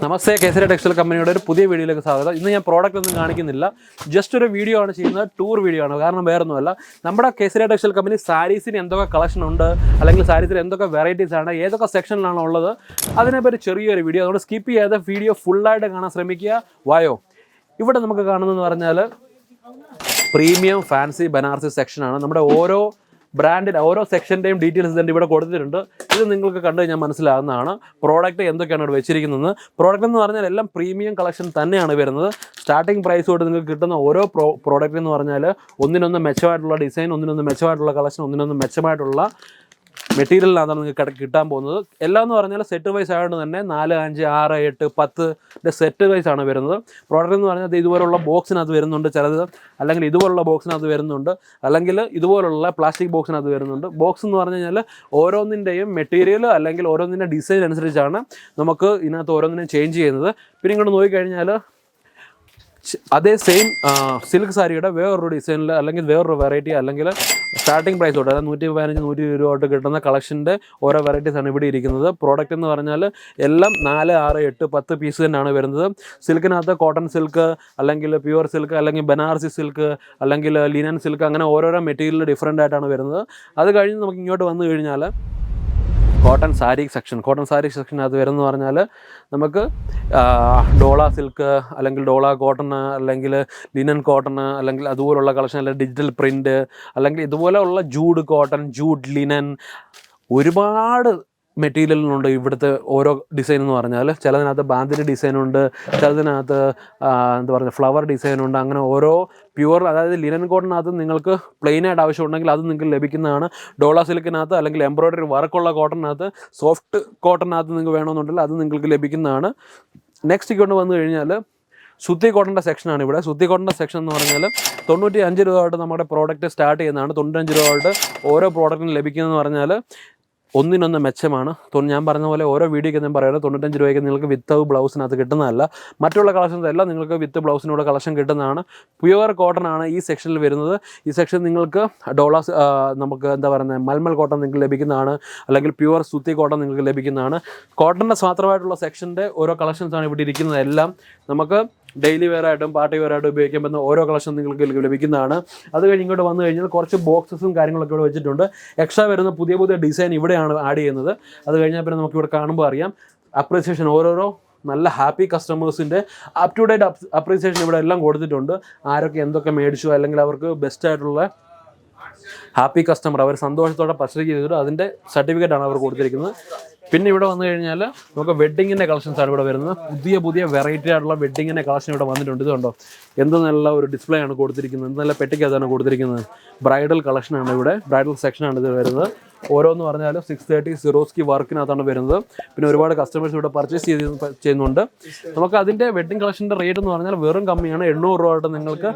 നമസ്തേ, Kesari textile കമ്പനിയുടെ ഒരു പുതിയ വീഡിയോയിലേക്ക് സ്വാഗതം. ഇന്ന് ഞാൻ പ്രോഡക്റ്റ് ഒന്നും കാണിക്കുന്നില്ല, ജസ്റ്റ് ഒരു വീഡിയോ ആണ് ചെയ്യുന്നത്, ടൂർ വീഡിയോ ആണ്. കാരണം വേറൊന്നുമല്ല, നമ്മുടെ കേസരി ടെക്സ്റ്റൈൽ കമ്പനി സാരീസിന് എന്തൊക്കെ കളക്ഷൻ ഉണ്ട്, അല്ലെങ്കിൽ സാരീസിന് എന്തൊക്കെ വെറൈറ്റീസ് ആണ്, ഏതൊക്കെ സെക്ഷനിലാണ് ഉള്ളത്, അതിനെപ്പറ്റി ചെറിയൊരു വീഡിയോ. അതുകൊണ്ട് സ്കിപ്പ് ചെയ്യാതെ വീഡിയോ ഫുള്ളായിട്ട് കാണാൻ ശ്രമിക്കുക. വായോ. ഇവിടെ നമുക്ക് കാണുന്നതെന്ന് പറഞ്ഞാൽ പ്രീമിയം ഫാൻസി ബനാറസി സെക്ഷനാണ്. നമ്മുടെ ഓരോ ബ്രാൻഡിൻ്റെ ഓരോ സെക്ഷൻ്റെയും ഡീറ്റെയിൽസ് തന്നെ ഇവിടെ കൊടുത്തിട്ടുണ്ട്. ഇത് നിങ്ങൾക്ക് കണ്ടു കഴിഞ്ഞാൽ മനസ്സിലാകുന്നതാണ് പ്രോഡക്റ്റ് എന്തൊക്കെയാണ് ഇവിടെ വെച്ചിരിക്കുന്നത്. പ്രോഡക്റ്റ് എന്ന് പറഞ്ഞാൽ എല്ലാം പ്രീമിയം കളക്ഷൻ തന്നെയാണ് വരുന്നത്. സ്റ്റാർട്ടിംഗ് പ്രൈസ് തൊട്ട് നിങ്ങൾക്ക് കിട്ടുന്ന ഓരോ പ്രോഡക്റ്റ് എന്ന് പറഞ്ഞാൽ ഒന്നിനൊന്ന് മെച്ചമായിട്ടുള്ള ഡിസൈൻ, ഒന്നിനൊന്ന് മെച്ചമായിട്ടുള്ള കളക്ഷൻ, ഒന്നിനൊന്ന് മെച്ചമായിട്ടുള്ള മെറ്റീരിയലിലാണ് നിങ്ങൾക്ക് കിട്ടാൻ പോകുന്നത്. എല്ലാം എന്ന് പറഞ്ഞാൽ സെറ്റ് വൈസ് ആയതുകൊണ്ട് തന്നെ 4, 5, 6, 8, 10 സെറ്റ് വൈസ് ആണ് വരുന്നത്. പ്രോഡക്റ്റ് എന്ന് പറഞ്ഞാൽ ഇതുപോലുള്ള ബോക്സിനകത്ത് വരുന്നുണ്ട് ചിലത്, അല്ലെങ്കിൽ ഇതുപോലുള്ള ബോക്സിനകത്ത് വരുന്നുണ്ട്, അല്ലെങ്കിൽ ഇതുപോലുള്ള പ്ലാസ്റ്റിക് ബോക്സിനകത്ത് വരുന്നുണ്ട്. ബോക്സ് എന്ന് പറഞ്ഞു കഴിഞ്ഞാൽ ഓരോന്നിൻ്റെയും മെറ്റീരിയൽ അല്ലെങ്കിൽ ഓരോന്നിൻ്റെ ഡിസൈൻ അനുസരിച്ചാണ് നമുക്ക് ഇതിനകത്ത് ഓരോന്നിനെയും ചേഞ്ച് ചെയ്യുന്നത്. പിന്നെ ഇങ്ങോട്ട് നോക്കിക്കഴിഞ്ഞാൽ അതേ സെയിം സിൽക്ക് സാരിയുടെ വേറൊരു ഡിസൈനിൽ അല്ലെങ്കിൽ വേറൊരു വെറൈറ്റി, അല്ലെങ്കിൽ സ്റ്റാർട്ടിംഗ് പ്രൈസ് തൊട്ട് അതായത് 115, 120 രൂപ തൊട്ട് കിട്ടുന്ന കളക്ഷൻ്റെ ഓരോ വെറൈറ്റീസാണ് ഇവിടെ ഇരിക്കുന്നത്. പ്രോഡക്റ്റ് എന്ന് പറഞ്ഞാൽ എല്ലാം 4, 6, 8, 10 പീസ് തന്നെയാണ് വരുന്നത്. സിൽക്കിനകത്ത് കോട്ടൺ സിൽക്ക്, അല്ലെങ്കിൽ പ്യുവർ സിൽക്ക്, അല്ലെങ്കിൽ ബനാറസി സിൽക്ക്, അല്ലെങ്കിൽ ലിനൻ സിൽക്ക്, അങ്ങനെ ഓരോരോ മെറ്റീരിയൽ ഡിഫറൻ്റ് ആയിട്ടാണ് വരുന്നത്. അത് കഴിഞ്ഞ് നമുക്ക് ഇങ്ങോട്ട് വന്നു കഴിഞ്ഞാൽ കോട്ടൺ സാരി സെക്ഷനകത്ത് വരുന്നത് പറഞ്ഞാൽ നമുക്ക് ഡോള സിൽക്ക്, അല്ലെങ്കിൽ ഡോള കോട്ടൺ, അല്ലെങ്കിൽ ലിനൻ കോട്ടൺ, അല്ലെങ്കിൽ അതുപോലുള്ള കളക്ഷൻ, അല്ലെങ്കിൽ ഡിജിറ്റൽ പ്രിൻ്റ്, അല്ലെങ്കിൽ ഇതുപോലെയുള്ള ജൂഡ് കോട്ടൺ, ജൂഡ് ലിനൻ, ഒരുപാട് മെറ്റീരിയലിനുണ്ട് ഇവിടുത്തെ ഓരോ ഡിസൈൻ എന്ന് പറഞ്ഞാൽ. ചിലതിനകത്ത് ബാന്തിൻ്റെ ഡിസൈനുണ്ട്, ചിലതിനകത്ത് എന്താ പറയുക ഫ്ലവർ ഡിസൈനുണ്ട്. അങ്ങനെ ഓരോ പ്യുവർ, അതായത് ലിനൻ കോട്ടണിനകത്ത് നിങ്ങൾക്ക് പ്ലെയിനായിട്ട് ആവശ്യമുണ്ടെങ്കിൽ അത് നിങ്ങൾക്ക് ലഭിക്കുന്നതാണ്. ഡോള സിൽക്കിനകത്ത് അല്ലെങ്കിൽ എംബ്രോയ്ഡറി വർക്കുള്ള കോട്ടണിനകത്ത്, സോഫ്റ്റ് കോട്ടണിനകത്ത് നിങ്ങൾക്ക് വേണമെന്നുണ്ടെങ്കിൽ അത് നിങ്ങൾക്ക് ലഭിക്കുന്നതാണ്. നെക്സ്റ്റ് കൊണ്ട് വന്നു കഴിഞ്ഞാൽ സുത്തി കോട്ടൻ്റെ സെക്ഷനാണ് ഇവിടെ. സുത്തി കോട്ടൻ്റെ സെക്ഷൻ എന്ന് പറഞ്ഞാൽ 95 രൂപ തൊട്ട് നമ്മുടെ പ്രോഡക്റ്റ് സ്റ്റാർട്ട് ചെയ്യുന്നതാണ്. 95 രൂപ തൊട്ട് ഓരോ പ്രോഡക്റ്റിനും ലഭിക്കുന്നതെന്ന് പറഞ്ഞാൽ ഒന്നിനൊന്ന് മെച്ചമാണ്. ഞാൻ പറഞ്ഞ പോലെ ഓരോ വീഡിയോയ്ക്ക് ഞാൻ പറയുന്നത് 95 രൂപയ്ക്ക് നിങ്ങൾക്ക് വിത്ത് ബ്ലൗസിനകത്ത് കിട്ടുന്നതല്ല. മറ്റുള്ള കളക്ഷൻസ് എല്ലാം നിങ്ങൾക്ക് വിത്ത് ബ്ലൗസിനൂടെ കളക്ഷൻ കിട്ടുന്നതാണ്. പ്യുവർ കോട്ടൺ ആണ് ഈ സെക്ഷനിൽ വരുന്നത്. ഈ സെക്ഷൻ നിങ്ങൾക്ക് ഡോളാസ്, നമുക്ക് എന്താ പറയുന്നത്, മൽമൽ കോട്ടൺ നിങ്ങൾക്ക് ലഭിക്കുന്നതാണ്, അല്ലെങ്കിൽ പ്യുവർ സുത്തി കോട്ടൺ നിങ്ങൾക്ക് ലഭിക്കുന്നതാണ്. കോട്ടണിൻ്റെ മാത്രമായിട്ടുള്ള സെക്ഷൻ്റെ ഓരോ കളക്ഷൻസാണ് ഇവിടെ ഇരിക്കുന്നത്. എല്ലാം നമുക്ക് ഡെയിലി വെയർ ആയിട്ടും പാർട്ടി വെയർ ആയിട്ടും ഉപയോഗിക്കാൻ പറ്റുന്ന ഓരോ കളക്ഷൻ നിങ്ങൾക്ക് ലഭിക്കുന്നതാണ്. അത് കഴിഞ്ഞ് ഇങ്ങോട്ട് വന്നു കഴിഞ്ഞാൽ കുറച്ച് ബോക്സസും കാര്യങ്ങളൊക്കെ ഇവിടെ വെച്ചിട്ടുണ്ട്. എക്സ്ട്രാ വരുന്ന പുതിയ പുതിയ ഡിസൈൻ ഇവിടെയാണ് ആഡ് ചെയ്യുന്നത്. അത് കഴിഞ്ഞാൽ പിന്നെ നമുക്ക് ഇവിടെ കാണുമ്പോൾ അറിയാം അപ്രീസിയേഷൻ, ഓരോരോ നല്ല ഹാപ്പി കസ്റ്റമേഴ്സിൻ്റെ അപ് ടു ഡേറ്റ് അപ്രീസിയേഷൻ ഇവിടെ എല്ലാം കൊടുത്തിട്ടുണ്ട്. ആരൊക്കെ എന്തൊക്കെ മേടിച്ചു, അല്ലെങ്കിൽ അവർക്ക് ബെസ്റ്റായിട്ടുള്ള ഹാപ്പി കസ്റ്റമർ, അവർ സന്തോഷത്തോടെ പർച്ചേസ് ചെയ്തിട്ട് അതിൻ്റെ സർട്ടിഫിക്കറ്റാണ് അവർ കൊടുത്തിരിക്കുന്നത്. പിന്നെ ഇവിടെ വന്നു കഴിഞ്ഞാൽ നമുക്ക് വെഡ്ഡിങ്ങിൻ്റെ കളക്ഷൻസാണ് ഇവിടെ വരുന്നത്. പുതിയ വെറൈറ്റി ആയിട്ടുള്ള വെഡ്ഡിങ്ങിൻ്റെ കളക്ഷൻ ഇവിടെ വന്നിട്ടുണ്ട്. ഇതുണ്ടോ, എന്ത് നല്ല ഒരു ഡിസ്പ്ലേ ആണ് കൊടുത്തിരിക്കുന്നത്, എന്ത് നല്ല പെട്ടിക്കകത്താണ് കൊടുത്തിരിക്കുന്നത്. ബ്രൈഡൽ കളക്ഷനാണ് ഇവിടെ, ബ്രൈഡൽ സെക്ഷനാണ് ഇത് വരുന്നത്. ഓരോന്ന് പറഞ്ഞാൽ 630 സിറോസ്കി വർക്കിനകത്താണ് വരുന്നത്. പിന്നെ ഒരുപാട് കസ്റ്റമേഴ്സ് ഇവിടെ പർച്ചേസ് ചെയ്യുന്നുണ്ട്. നമുക്ക് അതിൻ്റെ വെഡ്ഡിംഗ് കളക്ഷൻ്റെ റേറ്റ് എന്ന് പറഞ്ഞാൽ വെറും കമ്മിയാണ്. 800 രൂപ തൊട്ട് നിങ്ങൾക്ക്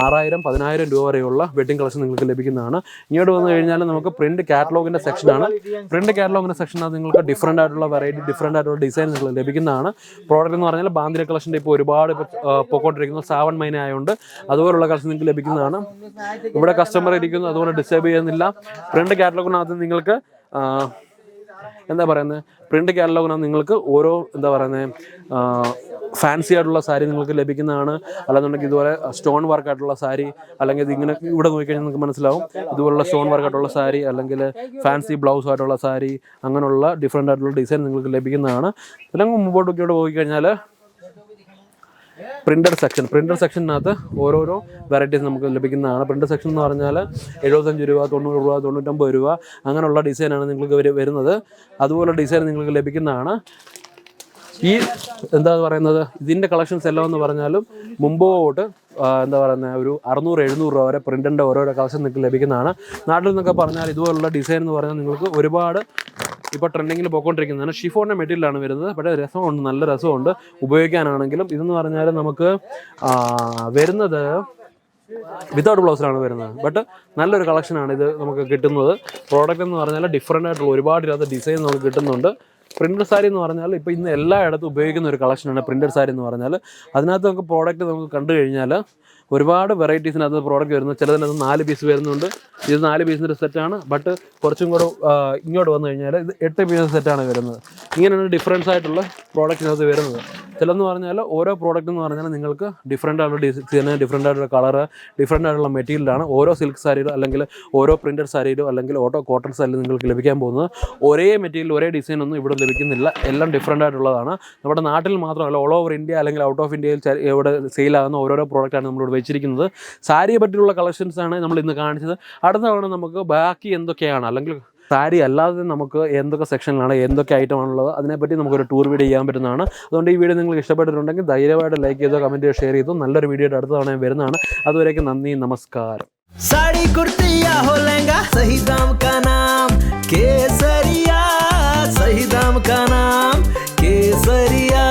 6000, 10000 രൂപ വരെയുള്ള വെഡ്ഡിംഗ് കളക്ഷൻ നിങ്ങൾക്ക് ലഭിക്കുന്നതാണ്. ഇങ്ങോട്ട് വന്നു കഴിഞ്ഞാൽ നമുക്ക് പ്രിന്റ് കാറ്റലോഗിൻ്റെ സെക്ഷനാണ്. പ്രിന്റ് കാറ്റലോഗിൻ്റെ സെക്ഷനകത്ത് നിങ്ങൾക്ക് ഡിഫറൻ്റ് ആയിട്ടുള്ള വെറൈറ്റി, ഡിഫറൻ്റ് ആയിട്ടുള്ള ഡിസൈൻ നിങ്ങൾ ലഭിക്കുന്നതാണ്. പ്രോഡക്റ്റ് എന്ന് പറഞ്ഞാൽ ബാന്തിര കളക്ഷൻ്റെ ഇപ്പോൾ ഒരുപാട് പൊക്കോണ്ടിരിക്കുന്നു. 7 മൈന ആയതുകൊണ്ട് അതുപോലുള്ള കളക്ഷൻ നിങ്ങൾക്ക് ലഭിക്കുന്നതാണ്. ഇവിടെ കസ്റ്റമർ ഇരിക്കുന്നു, അതുകൊണ്ട് ഡിസ്റ്റർബ് ചെയ്യുന്നില്ല. പ്രിന്റ് കാറ്റലോഗിനകത്ത് നിങ്ങൾക്ക് എന്താ പറയുന്നത്, പ്രിന്റ് കാറ്റലോഗിനകത്ത് നിങ്ങൾക്ക് ഓരോ എന്താ പറയുന്നത് ഫാൻസി ആയിട്ടുള്ള സാരി നിങ്ങൾക്ക് ലഭിക്കുന്നതാണ്. അല്ലാന്നുണ്ടെങ്കിൽ ഇതുപോലെ സ്റ്റോൺ വർക്ക് ആയിട്ടുള്ള സാരി, അല്ലെങ്കിൽ ഇതിങ്ങനെ ഇവിടെ നോക്കിക്കഴിഞ്ഞാൽ നിങ്ങൾക്ക് മനസ്സിലാവും ഇതുപോലുള്ള സ്റ്റോൺ വർക്ക് ആയിട്ടുള്ള സാരി, അല്ലെങ്കിൽ ഫാൻസി ബ്ലൗസ് ആയിട്ടുള്ള സാരി, അങ്ങനെയുള്ള ഡിഫറെൻ്റ് ആയിട്ടുള്ള ഡിസൈൻ നിങ്ങൾക്ക് ലഭിക്കുന്നതാണ്. അല്ലെങ്കിൽ മുമ്പോട്ടൊക്കെ ഇവിടെ പോയിക്കഴിഞ്ഞാൽ പ്രിൻ്റർ സെക്ഷനകത്ത് ഓരോരോ വെറൈറ്റീസ് നമുക്ക് ലഭിക്കുന്നതാണ്. പ്രിൻ്റർ സെക്ഷൻ എന്ന് പറഞ്ഞാൽ 75 രൂപ, 90 രൂപ, 99 രൂപ അങ്ങനെയുള്ള ഡിസൈനാണ് നിങ്ങൾക്ക് വരുന്നത്. അതുപോലെ ഡിസൈൻ നിങ്ങൾക്ക് ലഭിക്കുന്നതാണ്. ഈ എന്താ പറയുന്നത്, ഇതിൻ്റെ കളക്ഷൻസ് എല്ലാം എന്ന് പറഞ്ഞാലും മുമ്പോട്ട് എന്താ പറയുന്നത് ഒരു 600-700 രൂപ വരെ പ്രിൻ്റിൻ്റെ ഓരോരോ കളക്ഷൻ നിങ്ങൾക്ക് ലഭിക്കുന്നതാണ്. നാട്ടിൽ നിന്നൊക്കെ പറഞ്ഞാൽ ഇതുപോലുള്ള ഡിസൈൻ എന്ന് പറഞ്ഞാൽ നിങ്ങൾക്ക് ഒരുപാട് ഇപ്പോൾ ട്രെൻഡിങ്ങിൽ പോയിക്കൊണ്ടിരിക്കുന്നതാണ്. ഷിഫോണിൻ്റെ മെറ്റീരിയലാണ് വരുന്നത്. പക്ഷേ രസമുണ്ട്, നല്ല രസമുണ്ട് ഉപയോഗിക്കാനാണെങ്കിലും. ഇതെന്ന് പറഞ്ഞാൽ നമുക്ക് വരുന്നത് വിത്തൗട്ട് ബ്ലൗസിലാണ് വരുന്നത്. ബട്ട് നല്ലൊരു കളക്ഷനാണ് ഇത് നമുക്ക് കിട്ടുന്നത്. പ്രോഡക്റ്റ് എന്ന് പറഞ്ഞാൽ ഡിഫറൻ്റ് ആയിട്ടുള്ള ഒരുപാട് ഡിസൈൻ നമുക്ക് കിട്ടുന്നുണ്ട്. പ്രിൻ്റഡ് സാരി എന്ന് പറഞ്ഞാൽ ഇപ്പോൾ ഇന്ന് എല്ലായിടത്തും ഉപയോഗിക്കുന്ന ഒരു കളക്ഷനാണ് പ്രിൻ്റഡ് സാരി എന്ന് പറഞ്ഞാൽ. അതിനകത്ത് നമുക്ക് പ്രോഡക്റ്റ് നമുക്ക് കണ്ടു കഴിഞ്ഞാൽ ഒരുപാട് വെറൈറ്റീസിനകത്ത് പ്രോഡക്റ്റ് വരുന്നത്. ചിലതിനകത്ത് 4 പീസ് വരുന്നുണ്ട്. ഇത് 4 പീസിൻ്റെ സെറ്റാണ്. ബട്ട് കുറച്ചും കൂടെ ഇങ്ങോട്ട് വന്നു കഴിഞ്ഞാൽ ഇത് 8 പീസ് സെറ്റാണ് വരുന്നത്. ഇങ്ങനെയാണ് ഡിഫറൻസ് ആയിട്ടുള്ള പ്രോഡക്റ്റിനകത്ത് വരുന്നത്. ചിലതെന്ന് പറഞ്ഞാൽ ഓരോ പ്രോഡക്റ്റ് എന്ന് പറഞ്ഞാൽ നിങ്ങൾക്ക് ഡിഫറെൻ്റ് ആയിട്ടുള്ള ഡിസൈൻ, ഡിഫറെൻ്റ് ആയിട്ടുള്ള കളറ്, ഡിഫറെൻ്റ് ആയിട്ടുള്ള മെറ്റീരിയലാണ് ഓരോ സിൽക്ക് സാരിയിലും അല്ലെങ്കിൽ ഓരോ പ്രിൻറ്റഡ് സാരിയിലും അല്ലെങ്കിൽ ഓട്ടോ കോട്ടൺ സാരിയിലും നിങ്ങൾക്ക് ലഭിക്കാൻ പോകുന്നത്. ഒരേ മെറ്റീരിയൽ ഒരേ ഡിസൈൻ ഒന്നും ഇവിടെ ലഭിക്കുന്നില്ല, എല്ലാം ഡിഫറെൻ്റ് ആയിട്ടുള്ളതാണ്. നമ്മുടെ നാട്ടിൽ മാത്രമല്ല, ഓൾ ഓവർ ഇന്ത്യ അല്ലെങ്കിൽ ഔട്ട് ഓഫ് ഇന്ത്യയിൽ ഇവിടെ സെയിലാകുന്ന ഓരോരോ പ്രോഡക്റ്റാണ് നമ്മളിവിടെ വെച്ചിരിക്കുന്നത്. സാരിയെ പറ്റിയുള്ള കളക്ഷൻസാണ് നമ്മൾ ഇന്ന് കാണിച്ചത്. അടുത്ത തവണ നമുക്ക് ബാക്കി എന്തൊക്കെയാണ്, അല്ലെങ്കിൽ സാരി അല്ലാതെ നമുക്ക് എന്തൊക്കെ സെക്ഷനിലാണ്, എന്തൊക്കെ ഐറ്റമാണുള്ളത്, അതിനെപ്പറ്റി നമുക്കൊരു ടൂർ വീഡിയോ ചെയ്യാൻ പറ്റുന്നതാണ്. അതുകൊണ്ട് ഈ വീഡിയോ നിങ്ങൾക്ക് ഇഷ്ടപ്പെട്ടിട്ടുണ്ടെങ്കിൽ ധൈര്യമായിട്ട് ലൈക്ക് ചെയ്തോ, കമൻറ്റ് ചെയ്തോ, ഷെയർ ചെയ്തോ. നല്ലൊരു വീഡിയോയുടെ അടുത്ത തവണ വരുന്നതാണ്. അതുവരേക്കും നന്ദി, നമസ്കാരം. साड़ी कुर्ती या हो लहंगा, सही दाम का नाम केसरिया, सही दाम का नाम केसरिया.